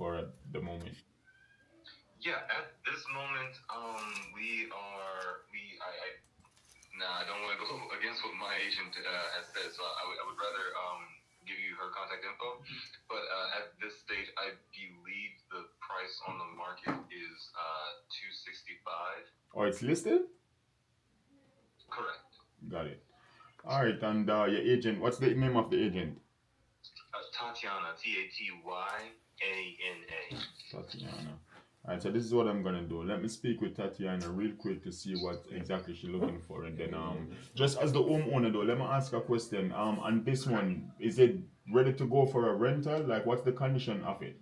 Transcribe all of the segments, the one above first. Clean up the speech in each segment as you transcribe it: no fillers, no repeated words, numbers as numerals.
for at the moment? Yeah, at this moment, nah, I don't want to go against what my agent has said, so I would rather give you her contact info. But at this stage, I believe the price on the market is 265. Or it's listed? Correct. Got it. All right, and your agent, what's the name of the agent? Tatiana, Tatyana. Tatiana. All right, so this is what I'm gonna do. Let me speak with Tatiana real quick to see what exactly she's looking for, and then just as the homeowner though, let me ask a question. On this one, is it ready to go for a rental? Like, what's the condition of it?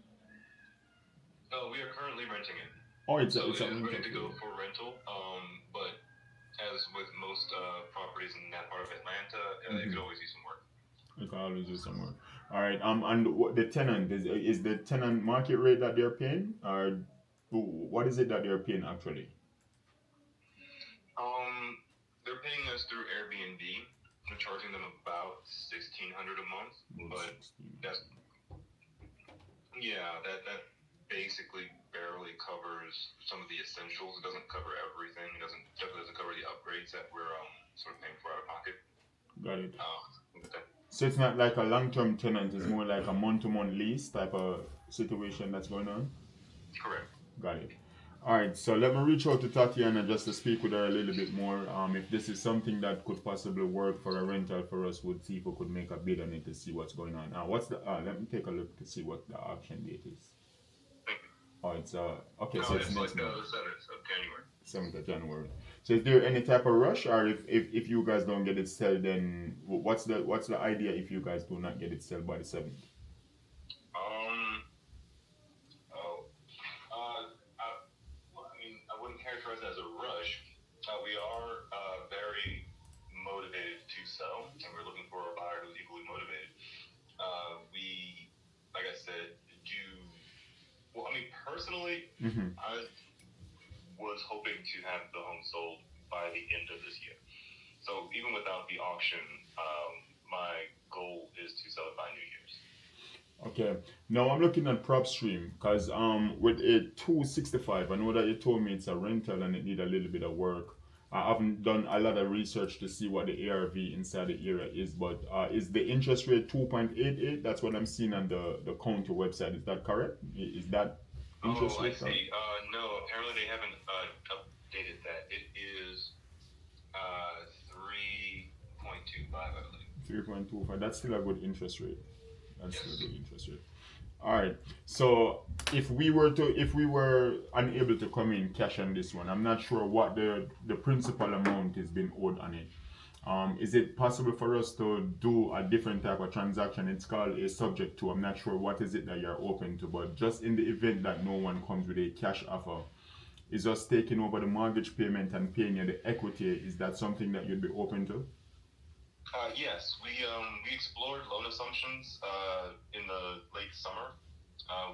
Oh, we are currently renting it, Oh, so it's it a is rental ready to for go you. for rental. But as with most properties in that part of Atlanta, it Mm-hmm. could always use some work. You can always do some more. All right. And what the tenant is the tenant market rate that they're paying, or what is it that they're paying actually? They're paying us through Airbnb. We're charging them about 1,600 a month, About but 16. that's yeah, that basically barely covers some of the essentials. It doesn't cover everything. It definitely doesn't cover the upgrades that we're sort of paying for out of pocket. Got it. Okay. So it's not like a long-term tenant. It's more like a month-to-month lease type of situation that's going on. Correct. Got it. All right. So let me reach out to Tatiana just to speak with her a little bit more. If this is something that could possibly work for a rental for us, we'll see if we could make a bid on it to see what's going on. What's the? Let me take a look to see what the auction date is. Thank you. Oh, it's okay. So Oh, it's it's next like month. the 7th of January. 7th of January. So is there any type of rush, or if you guys don't get it sold, then what's the idea if you guys do not get it sold by the 7th? Um. Oh. Uh. I, well, I mean, I wouldn't characterize it as a rush. We are very motivated to sell, and we're looking for a buyer who's equally motivated. We, like I said, do well. I mean, personally, Mm-hmm. I was hoping to have the home sold by the end of this year. So even without the auction, my goal is to sell it by New Year's. Okay. Now I'm looking at prop stream because with a 265, I know that you told me it's a rental and it need a little bit of work. I haven't done a lot of research to see what the ARV inside the area is, but is the interest rate 2.88? That's what I'm seeing on the county website. Is that correct? Is that interest Oh, I rate correct? see. No, apparently they haven't updated that. It is 3.25, I believe. 3.25. That's still a good interest rate. That's still a Yes. good interest rate. All right. So if we were unable to come in cash on this one, I'm not sure what the principal amount is being owed on it. Is it possible for us to do a different type of transaction? It's called a subject to. I'm not sure what is it that you're open to, but just in the event that no one comes with a cash offer, is us taking over the mortgage payment and paying you the equity. Is that something that you'd be open to? Yes, we explored loan assumptions in the late summer.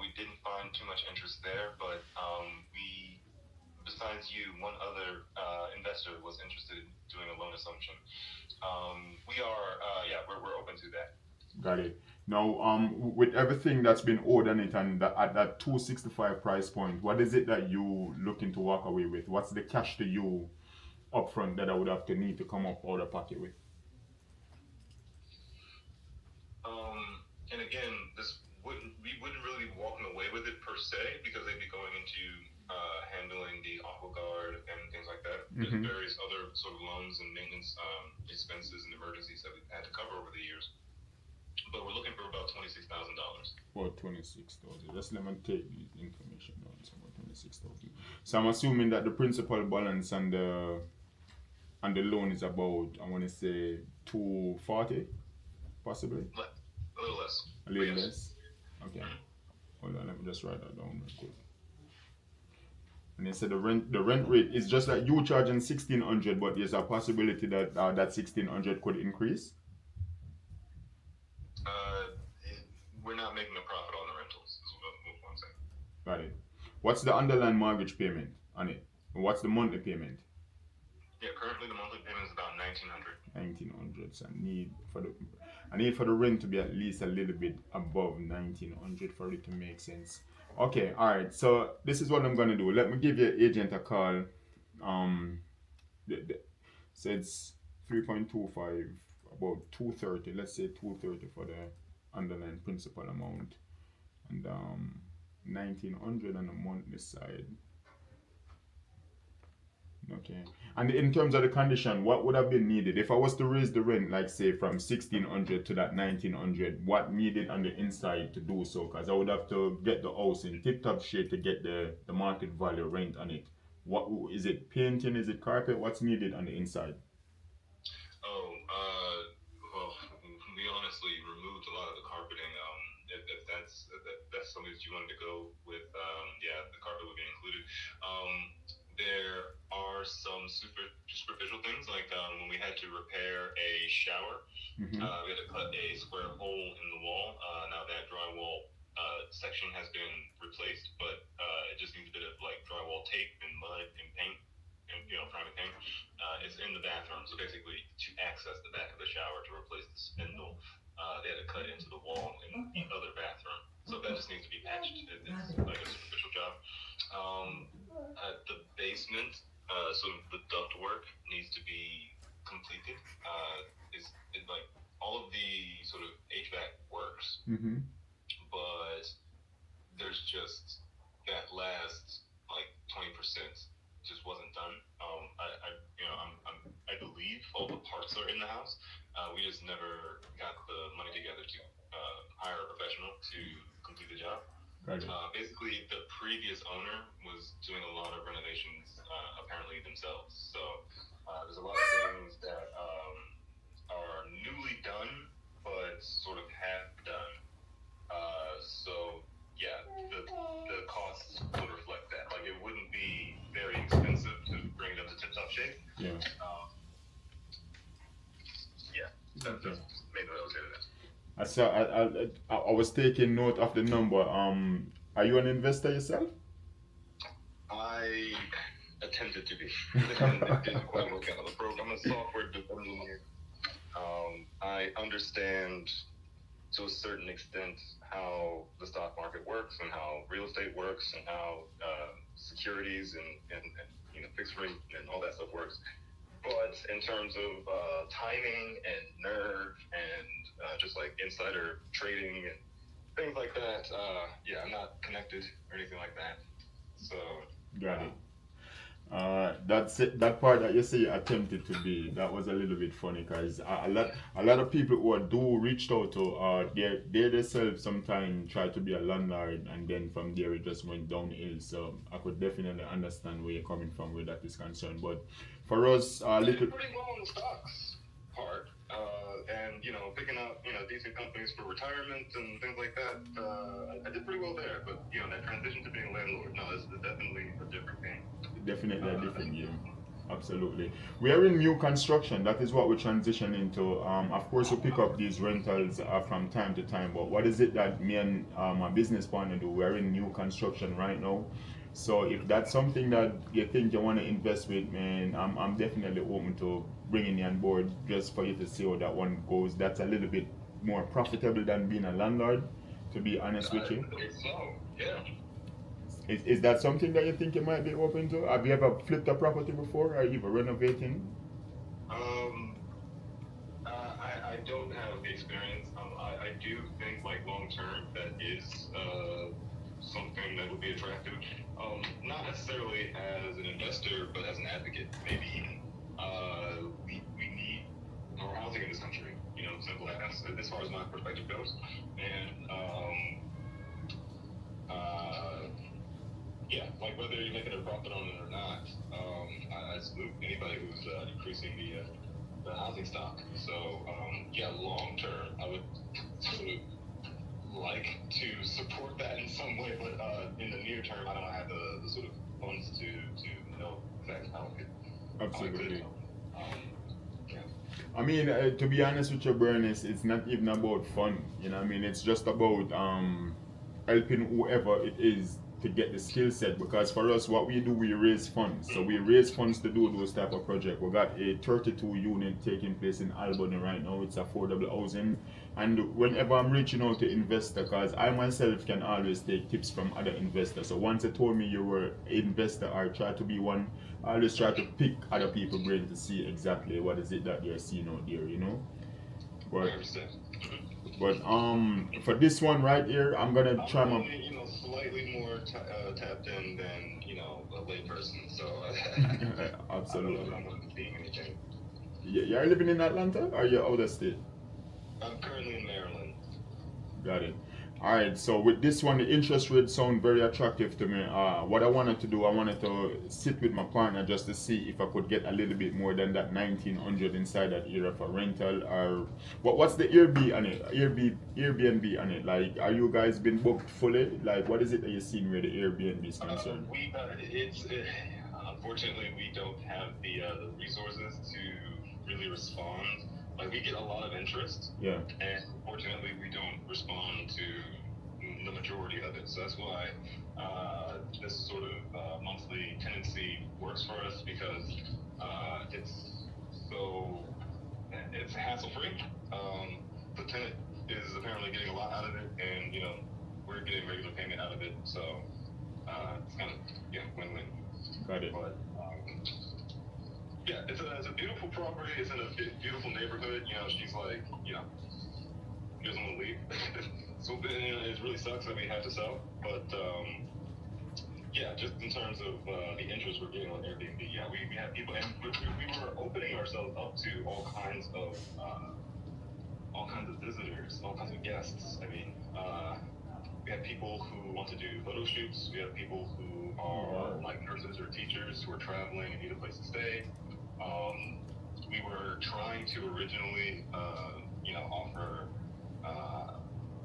We didn't find too much interest there, but we, besides you, one other investor was interested in doing a loan assumption. We are, yeah, we're open to that. Got it. Now, with everything that's been owed on it and at that 265 price point, what is it that you looking to walk away with? What's the cash to you upfront that I would have to need to come up out of pocket with? And again, this wouldn't we wouldn't really be walking away with it per se because they'd be going into handling the aqua guard and things like that. There's Mm-hmm. various other sort of loans and maintenance expenses and emergencies that we've had to cover over the years. But we're looking for about $26,000. About 26,000. Just let me take the information down. So about 26,000. So I'm assuming that the principal balance and the loan is about, I want to say, 240, possibly A little less, a but little yes. less. Okay. Hold on, let me just write that down real quick. And they said the rent rate is just that you charging 1,600, but there's a possibility that that 1,600 could increase. Uh, we're not making a profit on the rentals. Is what I'm saying. Got it. What's the underlying mortgage payment on it? What's the monthly payment? Yeah, currently the monthly payment is about 1,900. 1,900. So I need for the rent to be at least a little bit above 1,900 for it to make sense. Okay, all right. So this is what I'm gonna do. Let me give your agent a call. Um, so it's 3.25, about 230. Let's say 230 for the underlying principal amount, and 1900 on the monthly side. Okay. And in terms of the condition, what would have been needed if I was to raise the rent, like say from 1600 to that 1900? What needed on the inside to do so? Because I would have to get the house in tip-top shape to get the market value rent on it. What is it? Painting? Is it carpet? What's needed on the inside? Oh, well, we honestly removed a lot of the carpeting. If that's something that you wanted to go with, yeah, the carpet would be included. Um, there are some superficial things like when we had to repair a shower, Mm-hmm. we had to cut a square hole in the wall. Now that drywall section has been replaced, but it just needs a bit of like drywall tape and mud and paint and priming paint. It's in the bathroom, so basically to access the back of the shower to replace the spindle, they had to cut into the wall in the other bathroom. So that just needs to be patched. It's like a superficial job. The basement, so the duct work needs to be completed. Is it like all of the sort of HVAC works, Mm-hmm. but there's just that last like 20% just wasn't done. I I believe all the parts are in the house. We just never got the money together to hire a professional to complete the job. Got it. Basically, the previous owner was doing a lot of renovations, apparently themselves. So there's a lot of things that are newly done, but sort of half done. So yeah, the costs would reflect that. Like it wouldn't be very expensive to bring it up to tip-top shape. Yeah. Um, yeah, Okay. that's maybe what I was getting at. I saw. I was taking note of the number. Are you an investor yourself? I attempted to be. It didn't quite work out. I'm a software engineer. I understand to a certain extent how the stock market works and how real estate works and how securities and fixed rate and all that stuff works. But in terms of timing and nerve and just like insider trading and things like that, yeah, I'm not connected or anything like that. So Got it. That's it. That part that you say you attempted to be, that was a little bit funny because a lot of people who do reached out to they themselves sometimes try to be a landlord and then from there it just went downhill. So I could definitely understand where you're coming from where that is concerned. But for us, I little did pretty well on the stocks part, and picking up decent companies for retirement and things like that. I did pretty well there, but that transition to being a landlord, no, this is definitely a different game. definitely a different game. Absolutely. We are in new construction. That is what we transition into. Of course, we pick up these rentals from time to time. But what is it that me and my business partner do? We're in new construction right now. So if that's something that you think you want to invest with, man, I'm definitely open to bringing you on board just for you to see how that one goes. That's a little bit more profitable than being a landlord, to be honest with you. I think so. Yeah. Is that something that you think you might be open to? Have you ever flipped a property before or even renovating? Um, I don't have the experience. I do think like long term that is something that would be attractive. Not necessarily as an investor, but as an advocate. Maybe we need more housing in this country. Simple as far as my perspective goes. And uh, yeah, like whether you're making a profit on it or not, I salute anybody who's increasing the housing stock. So yeah, long term, I would sort of like to support that in some way, but in the near term, I don't have the sort of funds to know exactly how I could Absolutely. help. Yeah. I mean, to be honest with you, Bernice, it's not even about fun. You know what I mean? It's just about helping whoever it is to get the skill set, because for us what we do, we raise funds. So we raise funds to do those type of project. We got a 32 unit taking place in Albany right now. It's affordable housing, and whenever I'm reaching out to investor, because I myself can always take tips from other investors. So once they told me you were an investor or try to be one, I always try to pick other people brain to see exactly what is it that they're seeing out there, you know. I but understand. for this one right here, I'm gonna I'm try my only, slightly more tapped in than, a layperson, so I don't know if absolutely. I'm going to be seeing anything. You're living in Atlanta or you're out of state? I'm currently in Maryland. Got it. All right. So with this one, the interest rate sound very attractive to me. What I wanted to do, I wanted to sit with my partner just to see if I could get a little bit more than that 1900 inside that area for rental. Or what's the Airbnb on it? Airbnb on it. Like, are you guys been booked fully? Like, what is it that you're seeing where the Airbnb is concerned? Unfortunately, we don't have the resources to really respond. Like, we get a lot of interest, Yeah. and unfortunately, we don't respond to the majority of it. So that's why this sort of monthly tenancy works for us, because so it's hassle free. The tenant is apparently getting a lot out of it, and we're getting regular payment out of it. So it's kind of win-win. Got it. But yeah, it's a beautiful property. It's in a beautiful neighborhood. She's like, she doesn't want to leave. So it really sucks that we have to sell. But yeah, just in terms of the interest we're getting on Airbnb, yeah, we have people, and we were opening ourselves up to all kinds of visitors, all kinds of guests. I mean, we have people who want to do photo shoots. We have people who are like nurses or teachers who are traveling and need a place to stay. We were trying to originally, offer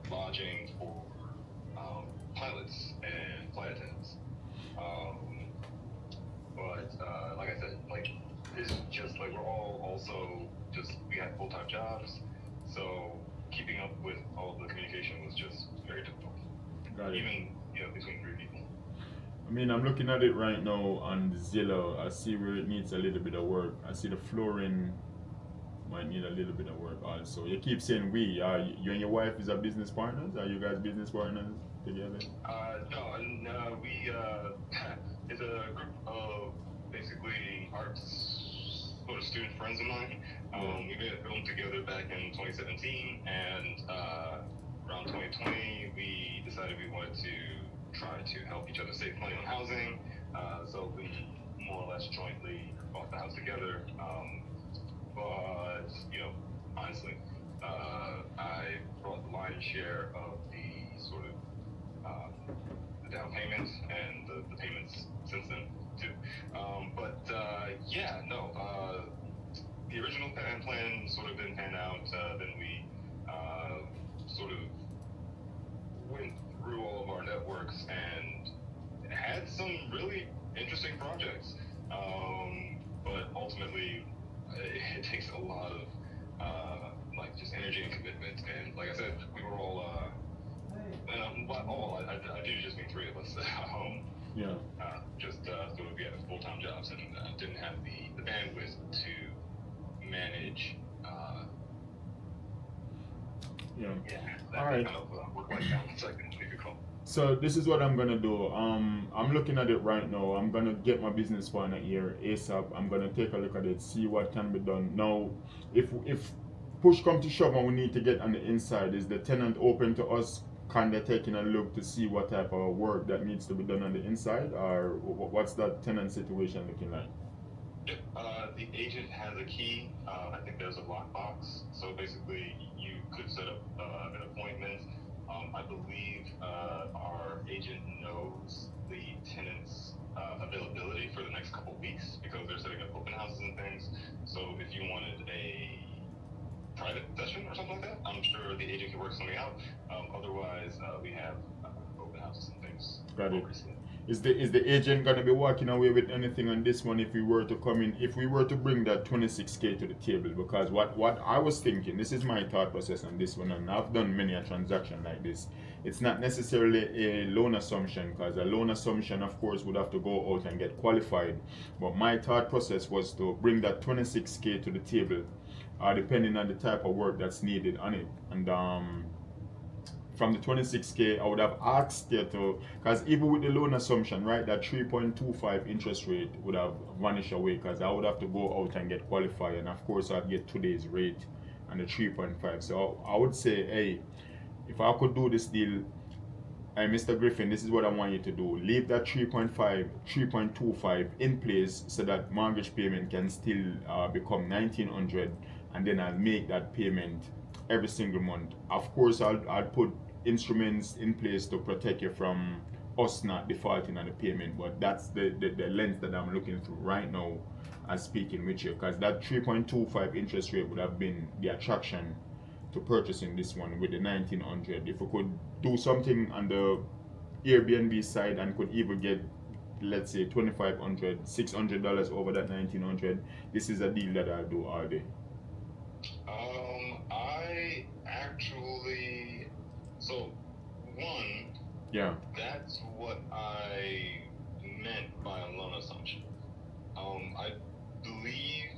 lodging for pilots and flight attendants. But like I said, like, it's just like we're all also just, we had full-time jobs, so keeping up with all the communication was just very difficult. Got it. Even between three people. I mean, I'm looking at it right now on Zillow. I see where it needs a little bit of work. I see the flooring might need a little bit of work also. You keep saying we. You and your wife is a business partners? Are you guys business partners together? No, and we it's a group of basically arts sort of student friends of mine. We made a film together back in 2017, and around 2020, we decided we wanted to try to help each other save money on housing. So we more or less jointly bought the house together. But honestly, I brought the lion's share of the sort of the down payment and the payments since then too. But yeah, no, the original plan sort of didn't pan out. Then we sort of went through all of our networks and had some really interesting projects. But ultimately, it takes a lot of like just energy and commitment. And like I said, we were all not all. I do just mean three of us. Yeah. Just sort of full-time jobs, and didn't have the bandwidth to manage. Yeah. That All right. kind of work-life balance, I think you could call. So this is what I'm gonna do. I'm looking at it right now. I'm gonna get my business partner here ASAP. I'm gonna take a look at it, see what can be done. Now, if push come to shove and we need to get on the inside, is the tenant open to us kind of taking a look to see what type of work that needs to be done on the inside, or what's that tenant situation looking like? Yep. The agent has a key. I think there's a lockbox. So basically, you could set up an appointment. I believe our agent knows the tenant's availability for the next couple weeks, because they're setting up open houses and things. So if you wanted a private session or something like that, I'm sure the agent can work something out. Otherwise, we have open houses and things. Got it. Recently. Is the agent gonna be walking away with anything on this one if we were to come in, if we were to bring that 26K to the table? Because what I was thinking, this is my thought process on this one, and I've done many a transaction like this, It's not necessarily a loan assumption, because a loan assumption, of course, would have to go out and get qualified. But my thought process was to bring that 26K to the table, depending on the type of work that's needed on it. And from the 26K, I would have asked you to, because even with the loan assumption, right, that 3.25 interest rate would have vanished away, because I would have to go out and get qualified, and of course I'd get today's rate and the 3.5. So I would say, hey, if I could do this deal, hey, Mr. Griffin, this is what I want you to do. Leave that 3.5, 3.25 in place so that mortgage payment can still become 1900, and then I'll make that payment every single month. Of course, I'll put instruments in place to protect you from us not defaulting on the payment, but that's the lens that I'm looking through right now as speaking with you, because that 3.25 interest rate would have been the attraction to purchasing this one with the 1900. If we could do something on the Airbnb side and could even get, let's say, 2500, $600 over that 1900, this is a deal that I'll do all day. I actually, so one, Yeah. that's what I meant by a loan assumption. I believe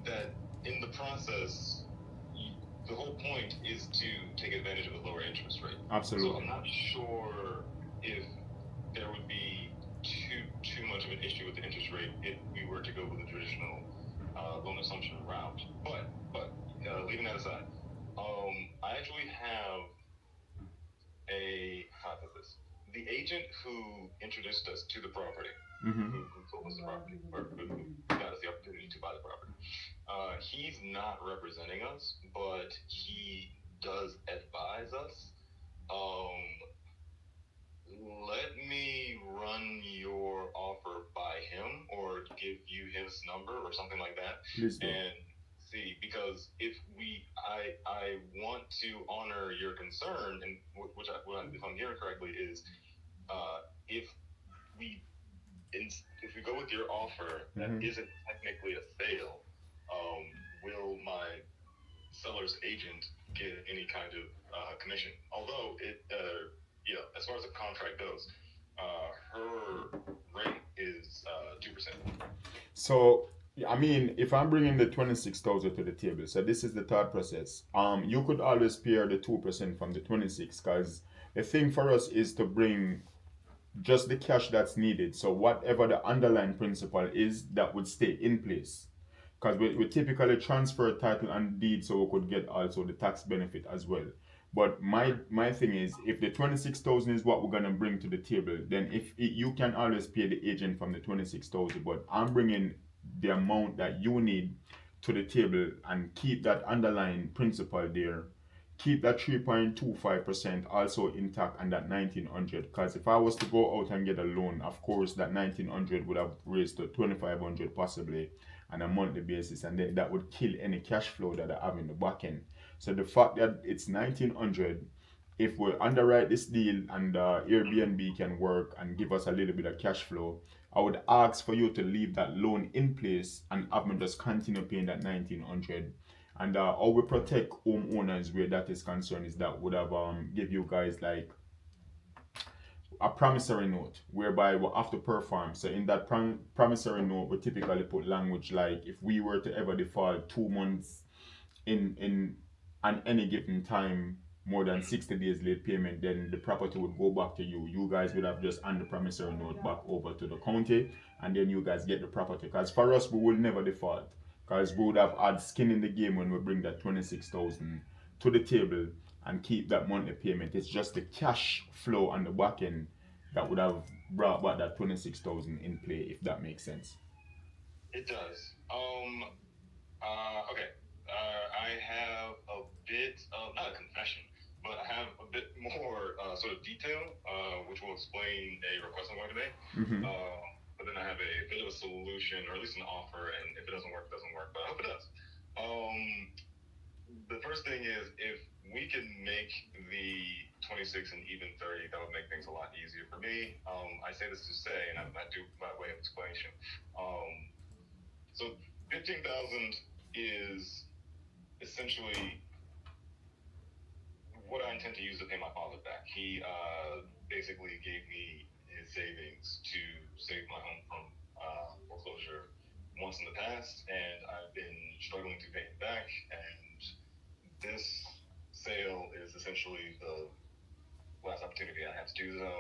that in the process, the whole point is to take advantage of a lower interest rate. So Absolutely. I'm not sure if there would be too much of an issue with the interest rate if we were to go with a traditional loan assumption route. But leaving that aside, I actually have a how to put this. The agent who introduced us to the property, Mm-hmm. who sold us the property, or who got us the opportunity to buy the property, he's not representing us, but he does advise us. Um, Let me run your offer by him or give you his number or something like that Please do. and see, because if I want to honor your concern, and if I'm hearing correctly is if we if we go with your offer that Mm-hmm. isn't technically a sale, um, will my seller's agent get any kind of commission? Although as far as the contract goes, her rate is 2%. So, I mean, if I'm bringing the 26,000 to the table, so this is the third process. You could always pair the 2% from the 26, because the thing for us is to bring just the cash that's needed. So whatever the underlying principle is, that would stay in place. Because we typically transfer title and deed so we could get also the tax benefit as well. But my thing is, if the 26,000 is what we're gonna bring to the table, then if it, you can always pay the agent from the 26,000. But I'm bringing the amount that you need to the table and keep that underlying principle there, keep that 3.25% also intact, and that 1900, because if I was to go out and get a loan, of course that 1900 would have raised to 2500 possibly on a monthly basis, and then that would kill any cash flow that I have in the back end. So the fact that it's 1900, if we underwrite this deal and Airbnb can work and give us a little bit of cash flow, I would ask for you to leave that loan in place and have me just continue paying that 1900. And how we protect homeowners where that is concerned is that would have give you guys like a promissory note whereby we have to perform. So in that promissory note, we typically put language like, if we were to ever default 2 months in on any given time, more than 60 days late payment, then the property would go back to you. You guys would have just hand the promissory note back over to the county, and then you guys get the property. Because for us, we will never default, because we would have had skin in the game when we bring that 26,000 to the table and keep that monthly payment. It's just the cash flow on the back end that would have brought back that 26,000 in play, if that makes sense. It does. Okay. I have a bit of, not a confession, but I have a bit more sort of detail, which will explain a request I'm going to make. Mm-hmm. But then I have a bit of a solution, or at least an offer, and if it doesn't work, it doesn't work, but I hope it does. Um, the first thing is if we can make the 26 and even 30, that would make things a lot easier for me. I say this to say, and I do by way of explanation. Um, so 15,000 is essentially what I intend to use to pay my father back. He basically gave me his savings to save my home from foreclosure once in the past, and I've been struggling to pay it back. And this sale is essentially the last opportunity I have to do so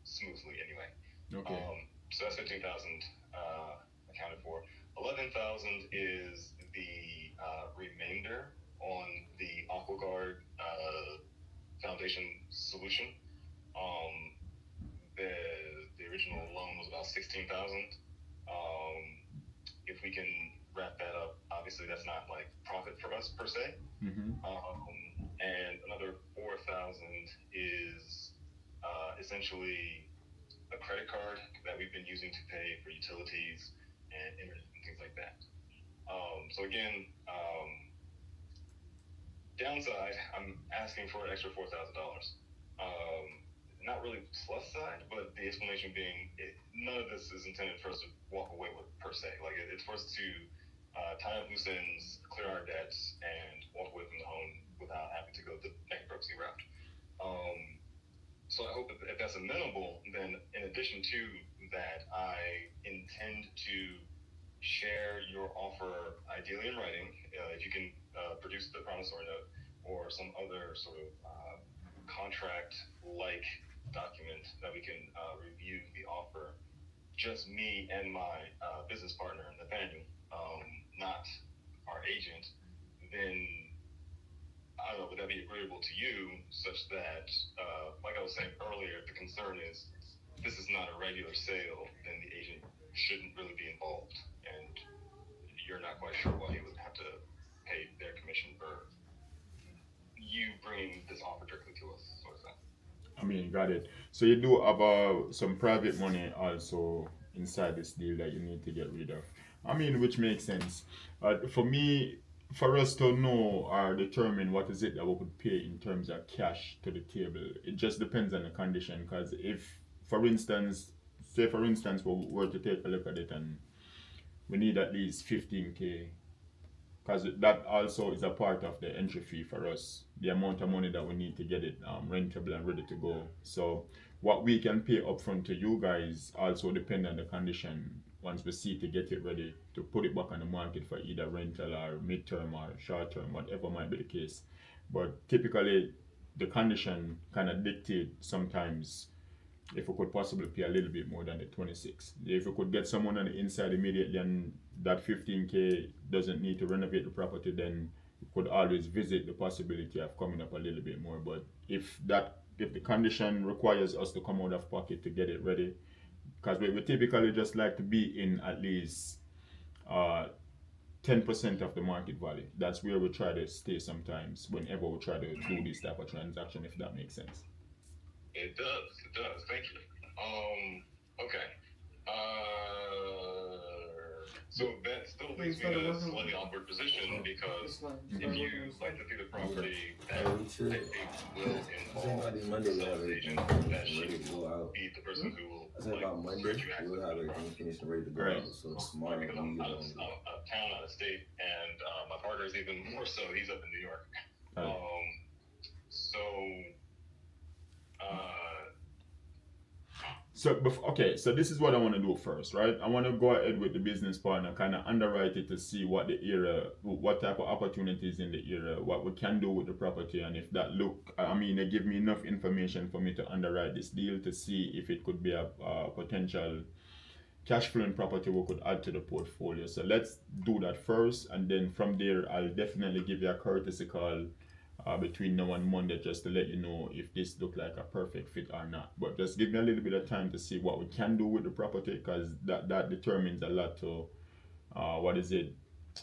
smoothly anyway. Okay. So that's 15,000 accounted for. 11,000 is the remainder on the AquaGuard Foundation solution. Um, the the original loan was about 16,000. Um, if we can wrap that up, obviously that's not like profit for us per se. Mm-hmm. And another 4,000 is essentially a credit card that we've been using to pay for utilities and internet and things like that. So again, downside, I'm asking for an extra $4,000. Not really plus side, but the explanation being, none of this is intended for us to walk away with per se. Like it's for us to tie up loose ends, clear our debts, and walk away from the home without having to go the bankruptcy route. Um, so I hope that if that's amenable, then in addition to that, I intend to share your offer, ideally in writing, if you can produce the promissory note or some other sort of contract-like document that we can review the offer. Just me and my business partner, Nathaniel, not our agent. Then I don't know, would that be agreeable to you, such that, like I was saying earlier, the concern is this is not a regular sale, then the agent shouldn't really be involved, and you're not quite sure why you would have to pay their commission for you bringing this offer directly to us, sort of thing. I mean, got it. So you do have some private money also inside this deal that you need to get rid of. I mean, which makes sense. For me, for us to know or determine what is it that we could pay in terms of cash to the table, it just depends on the condition. Because if, for instance, say for instance, we were to take a look at it and we need at least 15K, because that also is a part of the entry fee for us, the amount of money that we need to get it rentable and ready to go. So what we can pay upfront to you guys also depend on the condition once we see to get it ready to put it back on the market for either rental or midterm or short term, whatever might be the case. But typically the condition kind of dictate sometimes if we could possibly pay a little bit more than the 26. If we could get someone on the inside immediately and that 15K doesn't need to renovate the property, then we could always visit the possibility of coming up a little bit more. But if the condition requires us to come out of pocket to get it ready, because we typically just like to be in at least 10% of the market value. That's where we try to stay sometimes whenever we try to do this type of transaction, if that makes sense. It does. It does. Thank you. Okay. So that still leaves me in a slightly awkward position because if you like to see the property, that will involve solicitation. That she will be the person who will like grant you access to the property. Right. Because I'm out of town, out of state, and my partner is even more so. He's up in New York. Right. So. Uh, So, okay, so this is what I want to do first, right? I want to go ahead with the business partner, kind of underwrite it to see what the area, what type of opportunities in the area, what we can do with the property, and if that look, I mean, they give me enough information for me to underwrite this deal to see if it could be a potential cash flowing property we could add to the portfolio. So let's do that first, and then from there, I'll definitely give you a courtesy call between now and Monday just to let you know if this look like a perfect fit or not. But just give me a little bit of time to see what we can do with the property, because that determines a lot to what is it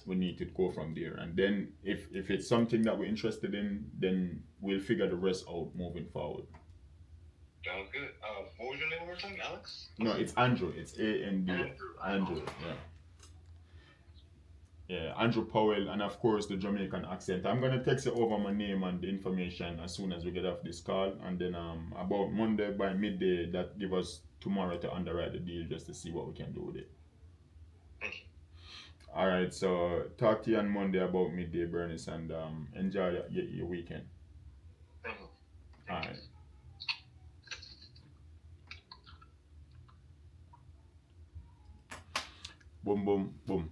we need to go from there. And then if it's something that we're interested in, then we'll figure the rest out moving forward. Sounds good. What was your name one more time? Alex? No, it's Andrew. It's A-N-D. Andrew. Andrew, yeah. Yeah, Andrew Powell, and of course the Jamaican accent. I'm gonna text you over my name and the information as soon as we get off this call, and then about Monday by midday, that give us tomorrow to underwrite the deal just to see what we can do with it. Thank you. All right, so talk to you on Monday about midday, Bernice, and enjoy your weekend. Thank Alright. Boom, boom, boom.